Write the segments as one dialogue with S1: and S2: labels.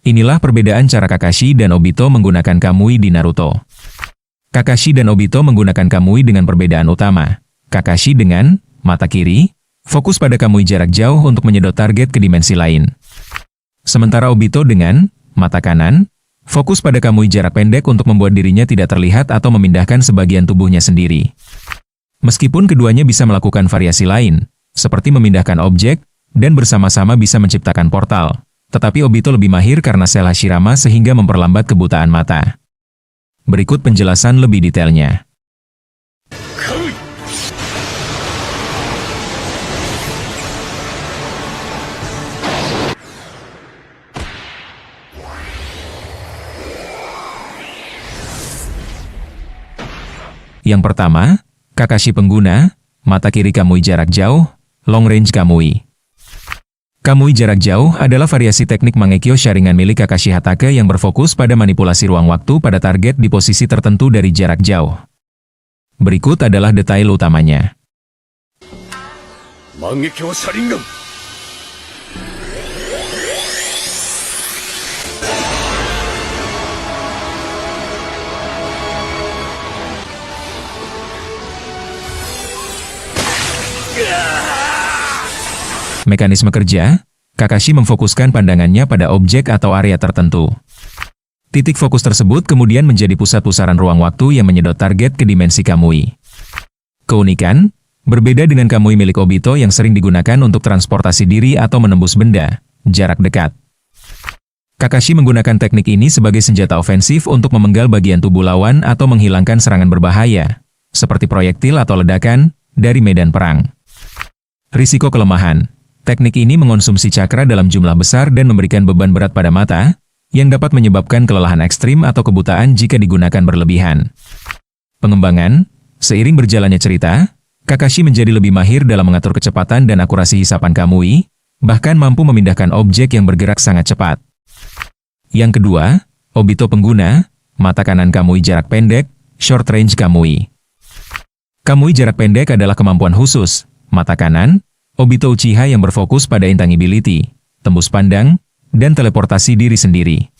S1: Inilah perbedaan cara Kakashi dan Obito menggunakan Kamui di Naruto. Kakashi dan Obito menggunakan Kamui dengan perbedaan utama. Kakashi dengan mata kiri, fokus pada Kamui jarak jauh untuk menyedot target ke dimensi lain. Sementara Obito dengan mata kanan, fokus pada Kamui jarak pendek untuk membuat dirinya tidak terlihat atau memindahkan sebagian tubuhnya sendiri. Meskipun keduanya bisa melakukan variasi lain, seperti memindahkan objek, dan bersama-sama bisa menciptakan portal, tetapi Obito lebih mahir karena sel Hashirama sehingga memperlambat kebutaan mata. Berikut penjelasan lebih detailnya. Yang pertama, Kakashi pengguna, mata kiri Kamui jarak jauh, long range Kamui. Kamui jarak jauh adalah variasi teknik Mangekyo Sharingan milik Kakashi Hatake yang berfokus pada manipulasi ruang waktu pada target di posisi tertentu dari jarak jauh. Berikut adalah detail utamanya.
S2: Mangekyo Sharingan.
S1: Mekanisme kerja, Kakashi memfokuskan pandangannya pada objek atau area tertentu. Titik fokus tersebut kemudian menjadi pusat pusaran ruang waktu yang menyedot target ke dimensi Kamui. Keunikan, berbeda dengan Kamui milik Obito yang sering digunakan untuk transportasi diri atau menembus benda, jarak dekat. Kakashi menggunakan teknik ini sebagai senjata ofensif untuk memenggal bagian tubuh lawan atau menghilangkan serangan berbahaya, seperti proyektil atau ledakan, dari medan perang. Risiko kelemahan. Teknik ini mengonsumsi cakra dalam jumlah besar dan memberikan beban berat pada mata, yang dapat menyebabkan kelelahan ekstrim atau kebutaan jika digunakan berlebihan. Pengembangan. Seiring berjalannya cerita, Kakashi menjadi lebih mahir dalam mengatur kecepatan dan akurasi hisapan Kamui, bahkan mampu memindahkan objek yang bergerak sangat cepat. Yang kedua, Obito pengguna, mata kanan Kamui jarak pendek, short range Kamui. Kamui jarak pendek adalah kemampuan khusus, mata kanan, Obito Uchiha yang berfokus pada intangibility, tembus pandang, dan teleportasi diri sendiri.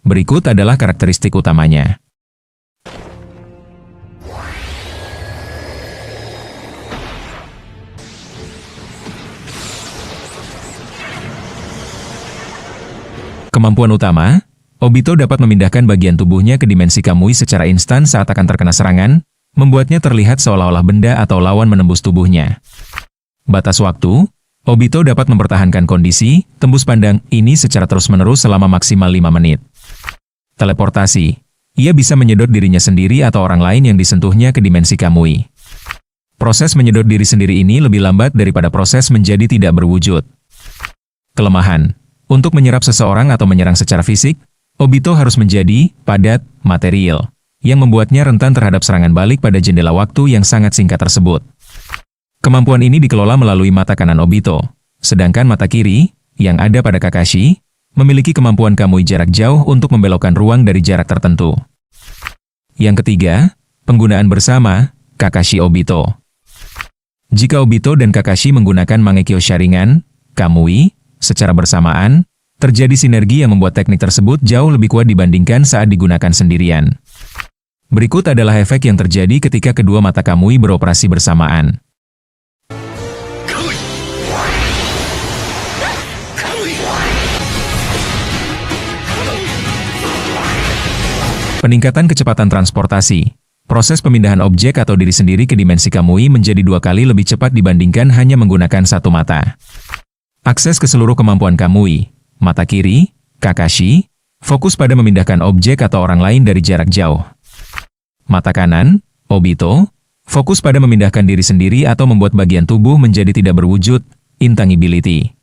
S1: Berikut adalah karakteristik utamanya. Kemampuan utama, Obito dapat memindahkan bagian tubuhnya ke dimensi Kamui secara instan saat akan terkena serangan, membuatnya terlihat seolah-olah benda atau lawan menembus tubuhnya. Batas waktu, Obito dapat mempertahankan kondisi, tembus pandang, ini secara terus-menerus selama maksimal 5 menit. Teleportasi, ia bisa menyedot dirinya sendiri atau orang lain yang disentuhnya ke dimensi Kamui. Proses menyedot diri sendiri ini lebih lambat daripada proses menjadi tidak berwujud. Kelemahan, untuk menyerap seseorang atau menyerang secara fisik, Obito harus menjadi padat, material, yang membuatnya rentan terhadap serangan balik pada jendela waktu yang sangat singkat tersebut. Kemampuan ini dikelola melalui mata kanan Obito, sedangkan mata kiri, yang ada pada Kakashi, memiliki kemampuan Kamui jarak jauh untuk membelokkan ruang dari jarak tertentu. Yang ketiga, penggunaan bersama, Kakashi Obito. Jika Obito dan Kakashi menggunakan Mangekyo Sharingan, Kamui, secara bersamaan, terjadi sinergi yang membuat teknik tersebut jauh lebih kuat dibandingkan saat digunakan sendirian. Berikut adalah efek yang terjadi ketika kedua mata Kamui beroperasi bersamaan. Peningkatan kecepatan transportasi. Proses pemindahan objek atau diri sendiri ke dimensi Kamui menjadi 2 kali lebih cepat dibandingkan hanya menggunakan satu mata. Akses ke seluruh kemampuan Kamui, mata kiri, Kakashi, fokus pada memindahkan objek atau orang lain dari jarak jauh. Mata kanan, Obito, fokus pada memindahkan diri sendiri atau membuat bagian tubuh menjadi tidak berwujud, intangibility.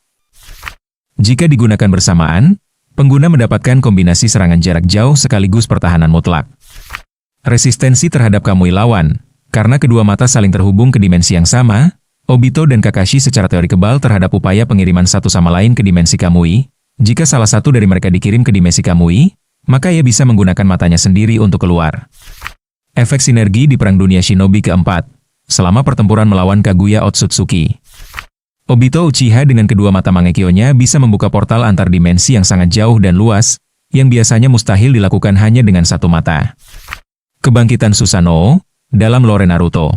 S1: Jika digunakan bersamaan, pengguna mendapatkan kombinasi serangan jarak jauh sekaligus pertahanan mutlak. Resistensi terhadap Kamui lawan. Karena kedua mata saling terhubung ke dimensi yang sama, Obito dan Kakashi secara teori kebal terhadap upaya pengiriman satu sama lain ke dimensi Kamui. Jika salah satu dari mereka dikirim ke dimensi Kamui, maka ia bisa menggunakan matanya sendiri untuk keluar. Efek sinergi di Perang Dunia Shinobi keempat, selama pertempuran melawan Kaguya Otsutsuki. Obito Uchiha dengan kedua mata Mangekyo-nya bisa membuka portal antar dimensi yang sangat jauh dan luas, yang biasanya mustahil dilakukan hanya dengan satu mata. Kebangkitan Susanoo dalam lore Naruto.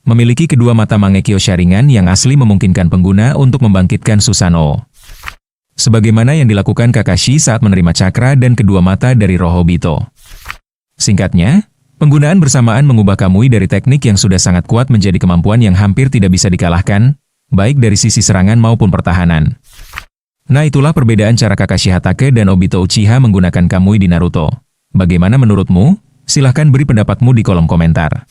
S1: Memiliki kedua mata Mangekyo Sharingan yang asli memungkinkan pengguna untuk membangkitkan Susanoo. Sebagaimana yang dilakukan Kakashi saat menerima cakra dan kedua mata dari roh Obito. Singkatnya, penggunaan bersamaan mengubah Kamui dari teknik yang sudah sangat kuat menjadi kemampuan yang hampir tidak bisa dikalahkan, baik dari sisi serangan maupun pertahanan. Nah, itulah perbedaan cara Kakashi Hatake dan Obito Uchiha menggunakan Kamui di Naruto. Bagaimana menurutmu? Silahkan beri pendapatmu di kolom komentar.